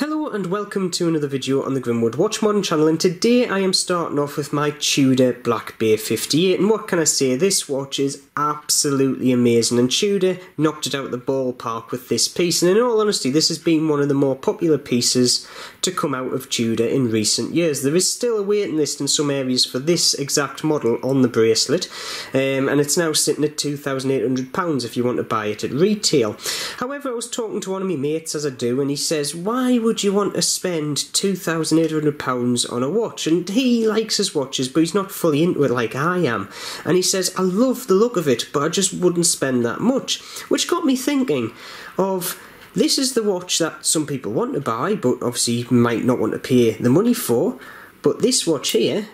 Hello and welcome to another video on the Grimwood Watch Modern channel, and today I am starting off with my Tudor Black Bay 58, and what can I say, this watch is absolutely amazing and Tudor knocked it out of the ballpark with this piece, and in all honesty this has been one of the more popular pieces to come out of Tudor in recent years. There is still a waiting list in some areas for this exact model on the bracelet, and it's now sitting at £2,800 if you want to buy it at retail. However, I was talking to one of my mates, as I do, and he says, why would you want to spend £2,800 on a watch? And he likes his watches, but he's not fully into it like I am. And he says, I love the look of it, but I just wouldn't spend that much. Which got me thinking of, this is the watch that some people want to buy, but obviously might not want to pay the money for. But this watch here,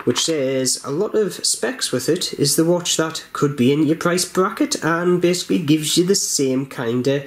which says a lot of specs with it, is the watch that could be in your price bracket and basically gives you the same kind of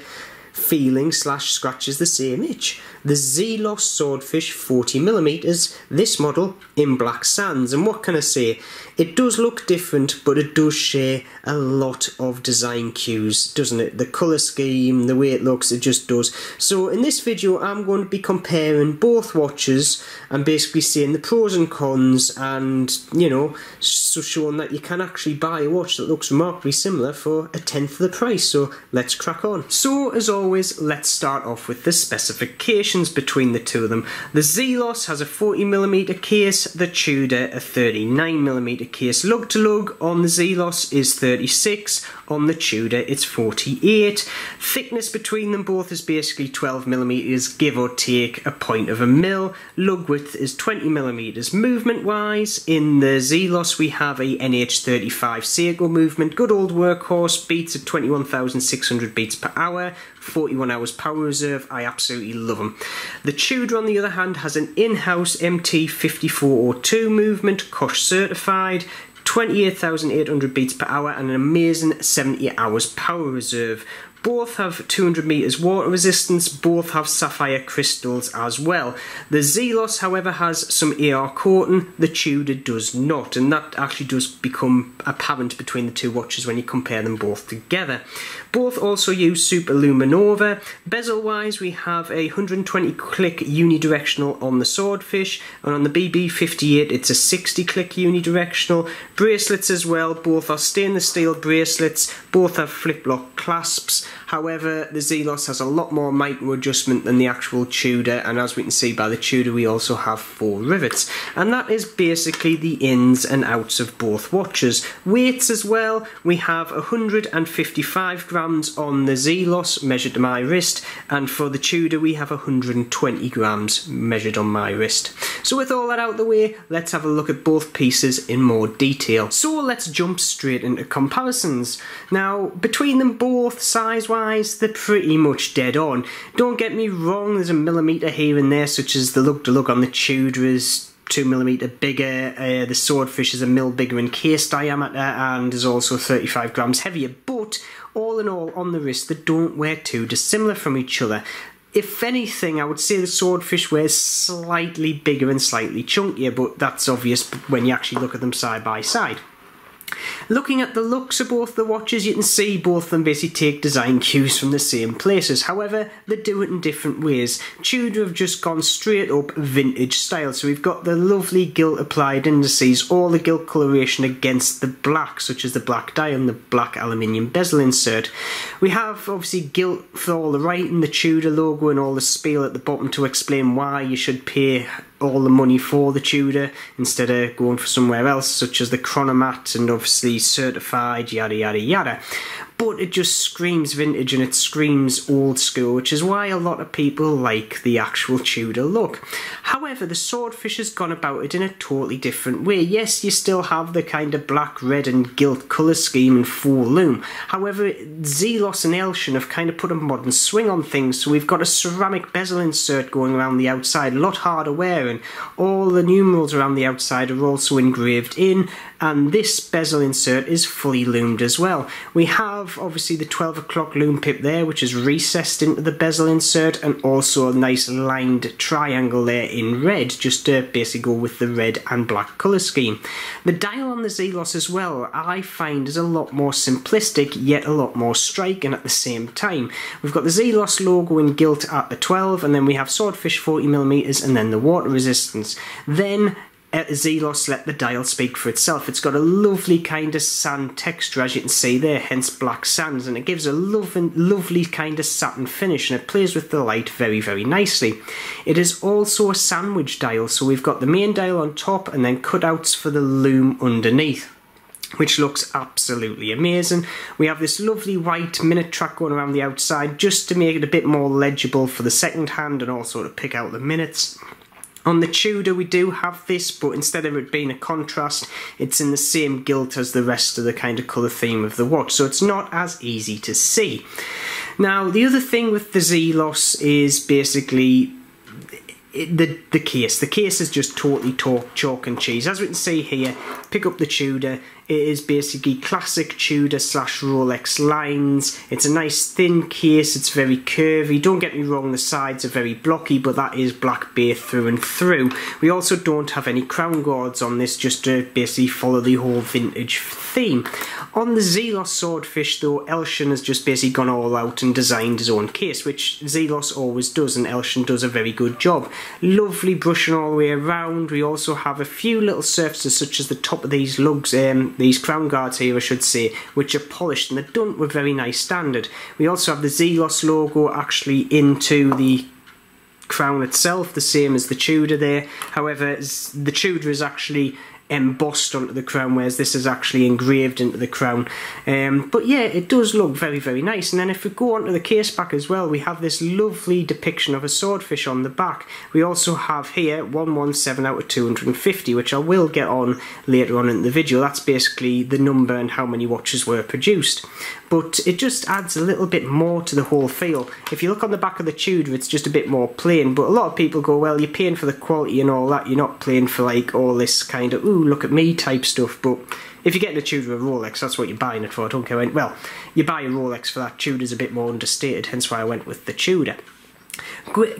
feeling / scratches the same itch. The Zelos Swordfish 40mm, this model in black sands, and what can I say, it does look different, but it does share a lot of design cues, doesn't it? The colour scheme, the way it looks, it just does. So in this video I'm going to be comparing both watches and basically saying the pros and cons, and you know, so showing that you can actually buy a watch that looks remarkably similar for a tenth of the price. So let's crack on. So as always, let's start off with the specifications between the two of them. The Zelos has a 40mm case, the Tudor a 39mm case. Lug to lug on the Zelos is 36, on the Tudor it's 48. Thickness between them both is basically 12mm, give or take a point of a mil. Lug width is 20mm. Movement wise, in the Zelos we have a NH35 Seiko movement, good old workhorse, beats at 21,600 beats per hour, 41 hours power reserve. I absolutely love them. The Tudor on the other hand has an in-house MT5402 movement, Kosh certified, 28,800 beats per hour and an amazing 70 hours power reserve. Both have 200 meters water resistance, both have sapphire crystals as well. The Zelos, however, has some AR coating, the Tudor does not, and that actually does become apparent between the two watches when you compare them both together. Both also use Super Luminova. Bezel wise, we have a 120 click unidirectional on the Swordfish, and on the BB58 it's a 60 click unidirectional. Bracelets as well, both are stainless steel bracelets, both have flip lock clasps. However, the Zelos has a lot more micro adjustment than the actual Tudor, and as we can see by the Tudor we also have 4 rivets, and that is basically the ins and outs of both watches. Weights as well, we have 155 grams on the Zelos measured to my wrist, and for the Tudor we have 120 grams measured on my wrist. So with all that out of the way, let's have a look at both pieces in more detail. So let's jump straight into comparisons. Now, between them both, size-wise, they're pretty much dead on. Don't get me wrong, there's a millimetre here and there, such as the lug-to-lug on the Tudor is 2mm bigger, the Swordfish is a mil bigger in case diameter and is also 35 grams heavier, but all in all, on the wrist, they don't wear too dissimilar from each other. If anything, I would say the Swordfish wears slightly bigger and slightly chunkier, but that's obvious when you actually look at them side by side. Looking at the looks of both the watches, you can see both of them basically take design cues from the same places. However, they do it in different ways. Tudor have just gone straight up vintage style. So we've got the lovely gilt applied indices, all the gilt coloration against the black, such as the black dial and the black aluminium bezel insert. We have obviously gilt for all the writing, the Tudor logo and all the spiel at the bottom to explain why you should pay all the money for the Tudor instead of going for somewhere else, such as the chronomat and obviously certified, yada yada yada. But it just screams vintage and it screams old school, which is why a lot of people like the actual Tudor look. However, the Swordfish has gone about it in a totally different way. Yes, you still have the kind of black, red and gilt colour scheme and full loom. However, Zelos and Elshan have kind of put a modern swing on things, so we've got a ceramic bezel insert going around the outside, a lot harder wearing. All the numerals around the outside are also engraved in, and this bezel insert is fully loomed as well. We have have obviously the 12 o'clock loom pip there, which is recessed into the bezel insert, and also a nice lined triangle there in red, just to basically go with the red and black colour scheme. The dial on the Zelos as well, I find, is a lot more simplistic, yet a lot more striking at the same time. We've got the Zelos logo in gilt at the 12, and then we have Swordfish 40mm, and then the water resistance. Then at Zelos, let the dial speak for itself. It's got a lovely kind of sand texture, as you can see there, hence black sands, and it gives a lovely kind of satin finish, and it plays with the light very, very nicely. It is also a sandwich dial, so we've got the main dial on top and then cutouts for the loom underneath, which looks absolutely amazing. We have this lovely white minute track going around the outside, just to make it a bit more legible for the second hand and also to pick out the minutes. On the Tudor we do have this, but instead of it being a contrast, it's in the same gilt as the rest of the kind of colour theme of the watch, so it's not as easy to see. Now, the other thing with the Zelos is basically the case. The case is just totally chalk and cheese. As we can see here, pick up the Tudor. It is basically classic Tudor / Rolex lines. It's a nice thin case, it's very curvy. Don't get me wrong, the sides are very blocky, but that is Black Bay through and through. We also don't have any crown guards on this, just to basically follow the whole vintage theme. On the Zelos Swordfish though, Elshan has just basically gone all out and designed his own case, which Zelos always does, and Elshan does a very good job. Lovely brushing all the way around. We also have a few little surfaces, such as the top of these lugs, these crown guards here I should say, which are polished and they're done with very nice standard. We also have the Zelos logo actually into the crown itself, the same as the Tudor there. However, the Tudor is actually embossed onto the crown, whereas this is actually engraved into the crown. But yeah, it does look very, very nice. And then if we go onto the case back as well, we have this lovely depiction of a swordfish on the back. We also have here 117 out of 250, which I will get on later on in the video. That's basically the number and how many watches were produced. But it just adds a little bit more to the whole feel. If you look on the back of the Tudor, it's just a bit more plain, but a lot of people go, well, you're paying for the quality and all that, you're not paying for like all this kind of, ooh, look at me type stuff. But if you're getting a Tudor or a Rolex, that's what you're buying it for. I don't care when, well, you buy a Rolex for that. Tudor's a bit more understated, hence why I went with the Tudor.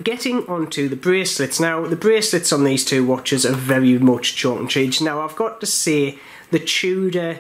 Getting onto the bracelets. Now, the bracelets on these two watches are very much chalk and cheese. Now, I've got to say, the Tudor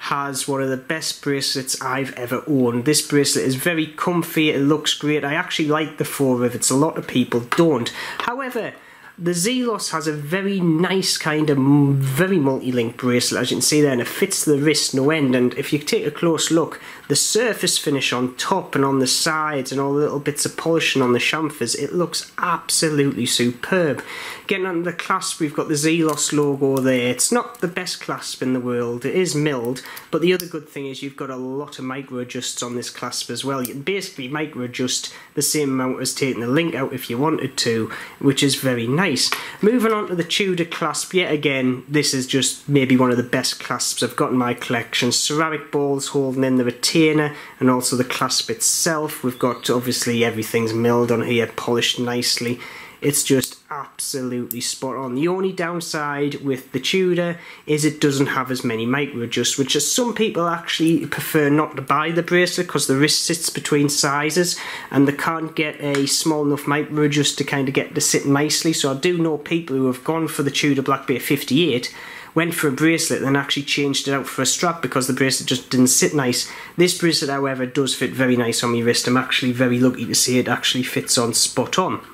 has one of the best bracelets I've ever owned. This bracelet is very comfy, it looks great. I actually like the 4 rivets, a lot of people don't. However, the Zelos has a very nice kind of very multi-link bracelet, as you can see there, and it fits the wrist no end. And if you take a close look, the surface finish on top and on the sides and all the little bits of polishing on the chamfers, it looks absolutely superb. Getting onto the clasp, we've got the Zelos logo there. It's not the best clasp in the world, it is milled, but the other good thing is you've got a lot of micro adjusts on this clasp as well. You can basically micro adjust the same amount as taking the link out if you wanted to, which is very nice. Moving on to the Tudor clasp, yet again, this is just maybe one of the best clasps I've got in my collection. Ceramic balls holding in the retainer and also the clasp itself. We've got, obviously, everything's milled on here, polished nicely. It's just absolutely spot on. The only downside with the Tudor is it doesn't have as many micro adjusts, which is some people actually prefer not to buy the bracelet because the wrist sits between sizes and they can't get a small enough micro adjust to kind of get to sit nicely. So I do know people who have gone for the Tudor Black Bay 58, went for a bracelet and actually changed it out for a strap because the bracelet just didn't sit nice. This bracelet, however, does fit very nice on my wrist. I'm actually very lucky to see it actually fits on spot on.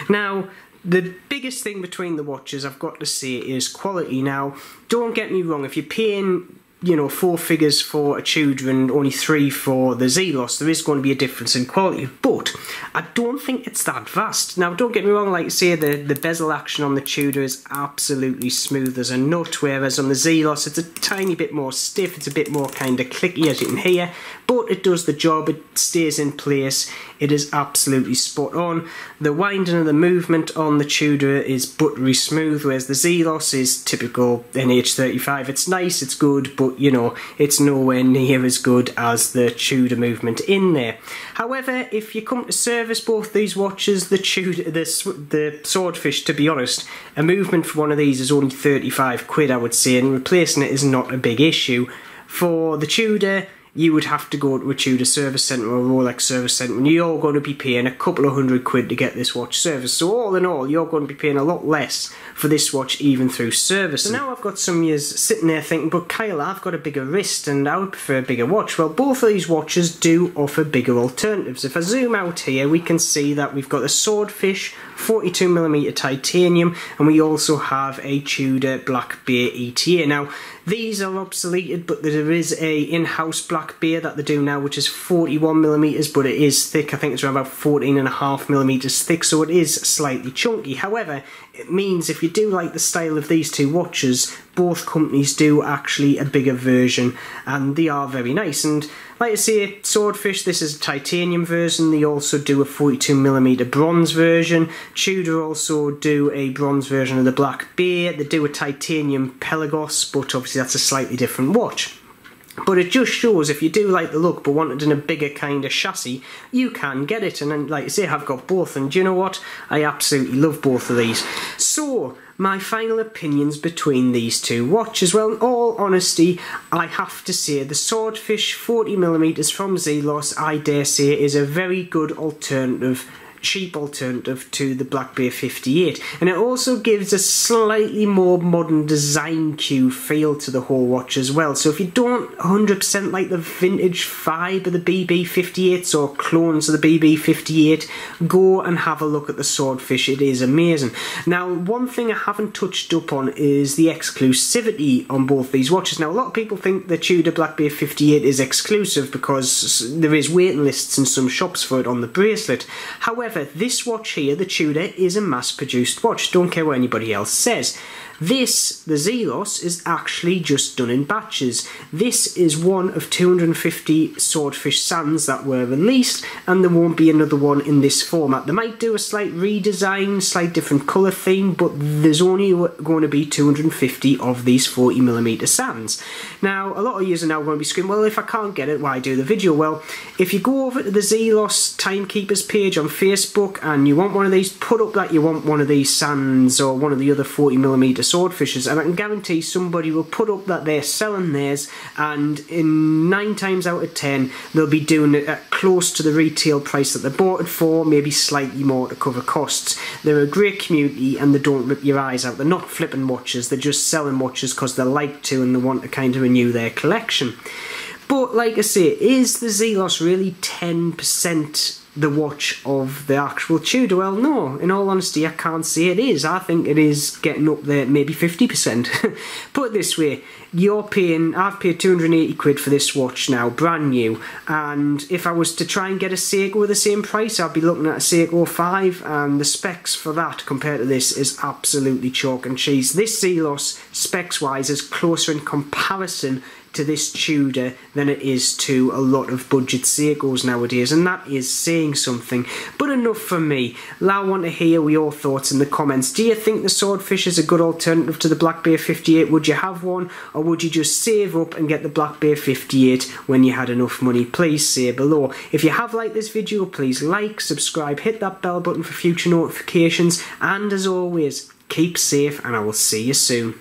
Now, the biggest thing between the watches, I've got to say, is quality. Now, don't get me wrong, if you're paying, you know, 4 figures for a Tudor and only 3 for the Zelos, there is going to be a difference in quality, but I don't think it's that vast. Now, don't get me wrong, like say the bezel action on the Tudor is absolutely smooth as a nut, whereas on the Zelos it's a tiny bit more stiff, it's a bit more kind of clicky, as you can hear, but it does the job, it stays in place, it is absolutely spot on. The winding and the movement on the Tudor is buttery smooth, whereas the Zelos is typical NH35. It's nice, it's good, but you know, it's nowhere near as good as the Tudor movement in there. However, if you come to service both these watches, the Tudor, the Swordfish, to be honest, a movement for one of these is only 35 quid, I would say, and replacing it is not a big issue. For the Tudor, you would have to go to a Tudor service centre or a Rolex service centre, and you're going to be paying a couple of £100 to get this watch serviced. So all in all, you're going to be paying a lot less for this watch even through service. So now I've got some years sitting there thinking, but Kyle, I've got a bigger wrist and I would prefer a bigger watch. Well, both of these watches do offer bigger alternatives. If I zoom out here, we can see that we've got the Swordfish 42mm titanium, and we also have a Tudor Black Bay ETA. Now, these are obsoleted, but there is a in-house Black Bay that they do now, which is 41mm, but it is thick. I think it's around about 14.5mm thick, so it is slightly chunky. However, it means if you do like the style of these two watches, both companies do actually a bigger version, and they are very nice. And like I say, Swordfish, this is a titanium version. They also do a 42mm bronze version. Tudor also do a bronze version of the Black Bay. They do a titanium Pelagos, but obviously that's a slightly different watch. But it just shows if you do like the look but want it in a bigger kind of chassis, you can get it. And then, like I say, I've got both, and do you know what? I absolutely love both of these. So, my final opinions between these two watches. Well, in all honesty, I have to say the Swordfish 40mm from Zelos, I dare say, is a very good alternative, cheap alternative to the Black Bay 58, and it also gives a slightly more modern design cue feel to the whole watch as well. So if you don't 100% like the vintage vibe of the BB58s or clones of the BB58, go and have a look at the Swordfish. It is amazing. Now, one thing I haven't touched up on is the exclusivity on both these watches. Now, a lot of people think the Tudor Black Bay 58 is exclusive because there is waiting lists in some shops for it on the bracelet. However, this watch here, the Tudor, is a mass-produced watch. Don't care what anybody else says. This, the Zelos, is actually just done in batches. This is one of 250 Swordfish Sands that were released, and there won't be another one in this format. They might do a slight redesign, slight different colour theme, but there's only going to be 250 of these 40mm Sands. Now, a lot of you are now going to be screaming, well, if I can't get it, why do the video? Well, if you go over to the Zelos Timekeepers page on Facebook and you want one of these, put up that you want one of these Sands or one of the other 40mm Swordfishes, and I can guarantee somebody will put up that they're selling theirs, and in 9 times out of 10 they'll be doing it at close to the retail price that they bought it for, maybe slightly more to cover costs. They're a great community and they don't rip your eyes out. They're not flipping watches, they're just selling watches because they like to and they want to kind of renew their collection. But like I say, is the Zelos really 10% the watch of the actual Tudor? Well, no, in all honesty, I can't say it is. I think it is getting up there, maybe 50%. Put it this way, I've paid 280 quid for this watch now, brand new, and if I was to try and get a Seiko at the same price, I'd be looking at a Seiko 5, and the specs for that compared to this is absolutely chalk and cheese. This Zelos, specs-wise, is closer in comparison to this Tudor than it is to a lot of budget Seikos nowadays, and that is saying something. But enough from me. I want to hear your thoughts in the comments. Do you think the Swordfish is a good alternative to the Black Bay 58? Would you have one, or would you just save up and get the Black Bay 58 when you had enough money? Please say below. If you have liked this video, please like, subscribe, hit that bell button for future notifications, and as always, keep safe and I will see you soon.